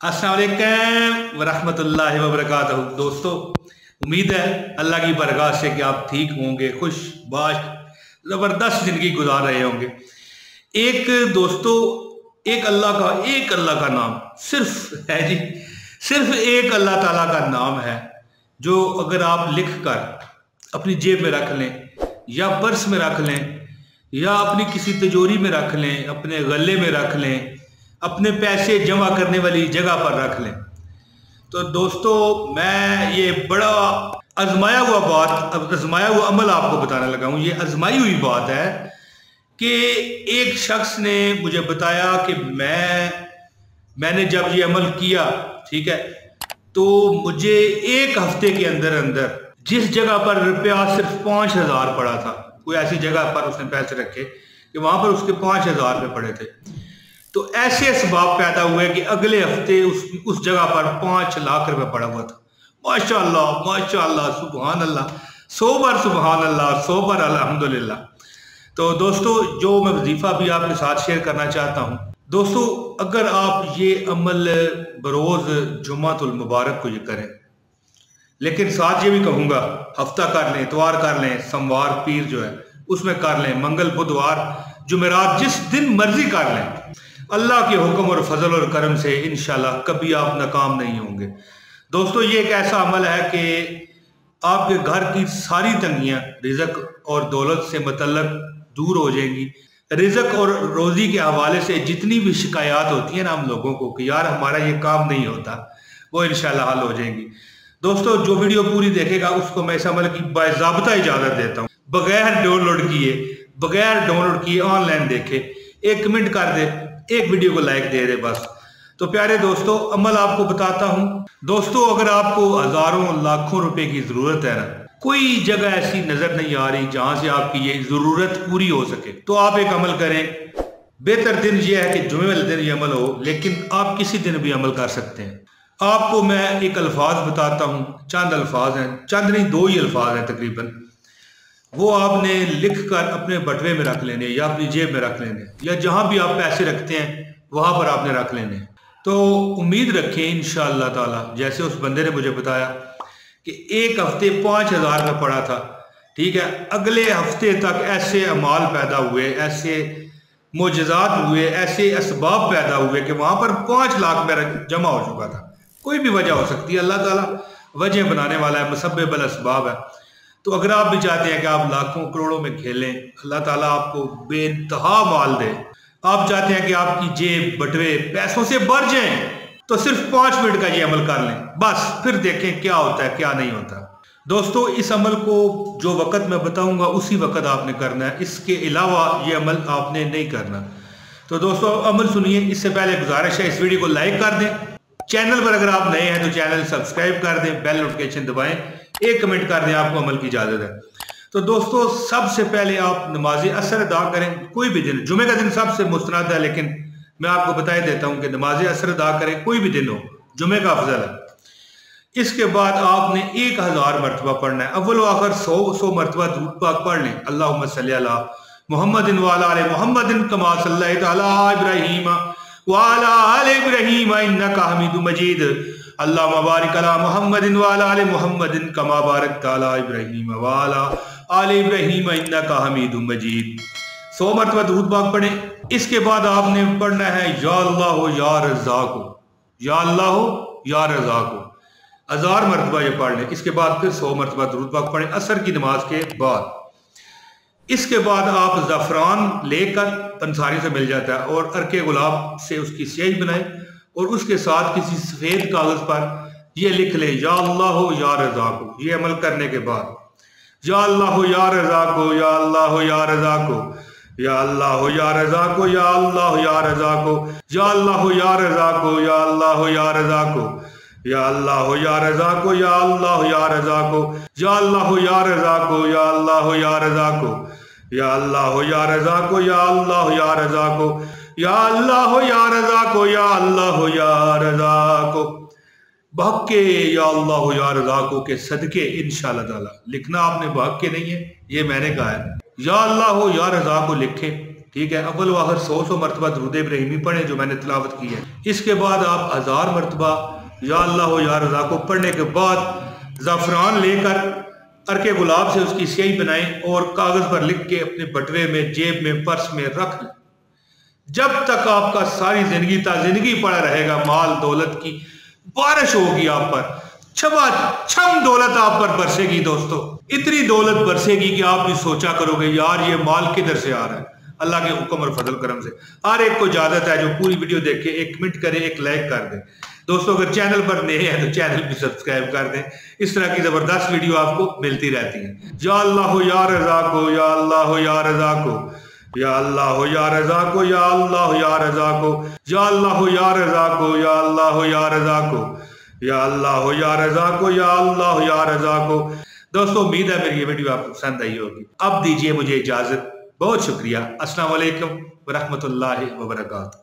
अस्सलाम वालेकुम वरहमतुल्लाहि वबरकातुहू। दोस्तों, उम्मीद है अल्लाह की बरकत से कि आप ठीक होंगे, खुश बाश ज़बरदस्त ज़िंदगी गुजार रहे होंगे। एक अल्लाह का नाम सिर्फ है जी, सिर्फ एक अल्लाह ताला का नाम है जो अगर आप लिख कर अपनी जेब में रख लें या पर्स में रख लें या अपनी किसी तिजोरी में रख लें, अपने गले में रख लें, अपने पैसे जमा करने वाली जगह पर रख लें। तो दोस्तों, मैं ये बड़ा आजमाया हुआ अमल आपको बताने लगा हूँ। ये आजमाई हुई बात है कि एक शख्स ने मुझे बताया कि मैंने जब ये अमल किया, ठीक है, तो मुझे एक हफ्ते के अंदर अंदर जिस जगह पर रुपया सिर्फ 5,000 पड़ा था, कोई ऐसी जगह पर उसने पैसे रखे कि वहां पर उसके 5,000 रुपये पड़े थे, तो ऐसे असबाब पैदा हुए कि अगले हफ्ते उस जगह पर 5 लाख रुपए पड़ा हुआ था। माशाअल्लाह माशाअल्लाह, सुभान अल्लाह, 100 बार सुभान अल्लाह, 100 बार अल्हम्दुलिल्लाह। तो दोस्तों, जो मैं वजीफा भी आपके साथ शेयर करना चाहता हूँ, दोस्तों, अगर आप ये अमल बरोज जुम्मतुल मुबारक को ये करें, लेकिन साथ ये भी कहूँगा हफ्ता कर लें, इतवार कर लें, सोमवार पीर जो है उसमें कर लें, मंगल बुधवार जुमेरात जिस दिन मर्जी कर लें, अल्लाह के हुक्म और फजल और करम से इंशाल्लाह कभी आप नाकाम नहीं होंगे। दोस्तों, ये एक ऐसा अमल है कि आपके घर की सारी तंगियां रिज़्क और दौलत से मुतल्लक दूर हो जाएंगी। रिज़्क और रोज़ी के हवाले से जितनी भी शिकायत होती है ना हम लोगों को कि यार हमारा ये काम नहीं होता, वो इंशाल्लाह हल हो जाएंगी। दोस्तों, जो वीडियो पूरी देखेगा उसको मैं इस अमल की बाज़ाब्ता इजाज़त देता हूँ। बगैर डाउनलोड किए ऑनलाइन देखे, एक कमेंट कर दे, एक वीडियो को लाइक दे दे, बस। तो प्यारे दोस्तों, अमल आपको बताता हूं। दोस्तों, अगर आपको हजारों लाखों रुपए की जरूरत है ना, कोई जगह ऐसी नजर नहीं आ रही जहां से आपकी ये जरूरत पूरी हो सके, तो आप एक अमल करें। बेहतर दिन ये है कि जुमे वाले दिन ये अमल हो, लेकिन आप किसी दिन भी अमल कर सकते हैं। आपको मैं एक अल्फाज बताता हूँ, चंद अल्फाज हैं, चंद नहीं 2 ही अल्फाज हैं तकरीबन। वो आपने लिख कर अपने बटवे में रख लेने या अपनी जेब में रख लेने या जहां भी आप पैसे रखते हैं वहां पर आपने रख लेने। तो उम्मीद रखें इंशाअल्लाह ताला, जैसे उस बंदे ने मुझे बताया कि एक हफ्ते 5,000 रुपये पड़ा था, ठीक है, अगले हफ्ते तक ऐसे अमाल पैदा हुए, ऐसे मोजज़ात हुए, ऐसे असबाब पैदा हुए कि वहां पर 5 लाख मेरा जमा हो चुका था। कोई भी वजह हो सकती है, अल्लाह ताला वजह बनाने वाला है, मुसब्बिबुल असबाब है। तो अगर आप भी चाहते हैं कि आप लाखों करोड़ों में खेलें, अल्लाह ताला आपको बेइंतहा माल दे, आप चाहते हैं कि आपकी जेब बटवे पैसों से भर जाएं, तो सिर्फ 5 मिनट का ये अमल कर लें, बस। फिर देखें क्या होता है क्या नहीं होता। दोस्तों, इस अमल को जो वक़्त मैं बताऊंगा उसी वक़्त आपने करना है, इसके अलावा ये अमल आपने नहीं करना। तो दोस्तों, अमल सुनिए। इससे पहले गुजारिश है, इस वीडियो को लाइक कर दें, चैनल पर अगर आप नए हैं तो चैनल सब्सक्राइब कर दें, बेल नोटिफिकेशन दबाएं, एक कमेंट कर दें, आपको अमल की इजाजत है। तो दोस्तों, सबसे पहले आप नमाज असर अदा करें। कोई भी दिन, जुमे का दिन सबसे मुस्तनद है, लेकिन मैं आपको बता देता हूं कि नमाज असर अदा करें, कोई भी दिन हो, जुमे का अफजल है। इसके बाद आपने 1000 मरतबा पढ़ना है, अव्वल आखिर 100 मरतबा दुरूद पाक पढ़ लें। अल्लाहुम्मा सल्ली अला मुहम्मदिन व अला आलि मुहम्मदिन कमा सल्लैता अला इब्राहीम व अला आलि इब्राहीम इन्नका हमीदुम मजीद। अल्लाहुम्मा बारिक अला मुहम्मदिन व अला आलि मुहम्मदिन कमा बारकता अला इब्राहीम व अला आलि इब्राहीम इन्नका हमीदुम मजीद। 100 मरतबा दुरूद पाक पढ़ें। इसके बाद आपने पढ़ना है या अल्लाह या रज़्ज़ाक़, या अल्लाह या रज़्ज़ाक़, 1000 मरतबा ये पढ़ लें। इसके बाद फिर 100 मरतबा दुरूद पाक पढ़ें असर की नमाज के बाद। इसके बाद आप ज़फ़रान लेकर, पंसारी से मिल जाता है, और अर्के गुलाब से उसकी स्याही बनाएं और उसके साथ किसी सफेद कागज पर ये लिख ले या अल्लाह या रज़्ज़ाक़। ये अमल करने के बाद या अल्लाह या रज़्ज़ाक़, या अल्लाह या रज़्ज़ाक़, या अल्लाह या रज़्ज़ाक़, या अल्लाह या रज़्ज़ाक़, या अल्लाह या रज़्ज़ाक़, या अल्लाह या रज़्ज़ाक़, या अल्लाह या रज़्ज़ाक़, या अल्लाह या रज़्ज़ाक़, या अल्लाह या रज़्ज़ाक़, या अल्लाह या रज़्ज़ाक़, या अल्लाह या रज़्ज़ाक़, या अल्लाह या रज़्ज़ाक़, या अल्लाह या रज़्ज़ाक़, या अल्लाह या रज़्ज़ाक़। बहके या अल्लाह या रज़्ज़ाक़ के सदके इंशाअल्लाह ताला। लिखना आपने बहके नहीं है, ये मैंने कहा है। या अल्लाह या रज़्ज़ाक़ लिखें ٹھیک ہے، اول و آخر 100 مرتبہ درود ابراہیمی پڑھیں جو میں نے تلاوت کی ہے. اس کے بعد آپ 1000 مرتبہ یا اللہ یا رضا کو پڑھنے کے بعد زعفران لے کر عرق گلاب سے اس کی سیاہی بنائیں اور کاغذ پر لکھ کے اپنے بٹوے میں، جیب میں، پرس میں رکھ لیں. جب تک آپ کا ساری زندگی تا زندگی پڑا رہے گا، مال دولت کی بارش ہوگی آپ پر، چھما چھم دولت آپ پر برسے گی. دوستو اتنی دولت برسے گی کہ آپ بھی سوچا کرو گے یار یہ مال کدھر سے آ رہا ہے. اللہ کے حکم اور فضل کرم سے ہر ایک کو اجازت ہے جو پوری ویڈیو دیکھ کے ایک کمنٹ کرے، ایک لائک کر دیں. دوستو اگر چینل پر نئے ہیں تو چینل بھی سبسکرائب کر دیں. اس طرح کی زبردست ویڈیو آپ کو ملتی رہتی ہیں. یا اللہ یا رضا کو، یا اللہ یا رضا کو، یا اللہ یا رضا کو، یا اللہ یا رضا کو، یا اللہ یا رضا کو، یا اللہ یا رضا کو، یا اللہ یا رضا کو، یا اللہ یا رضا کو. دوستو امید ہے میری یہ ویڈیو آپ کو پسند آئی ہوگی. اب دیجئے مجھے اجازت. بہت شکریہ. السلام علیکم ورحمۃ اللہ وبرکاتہ.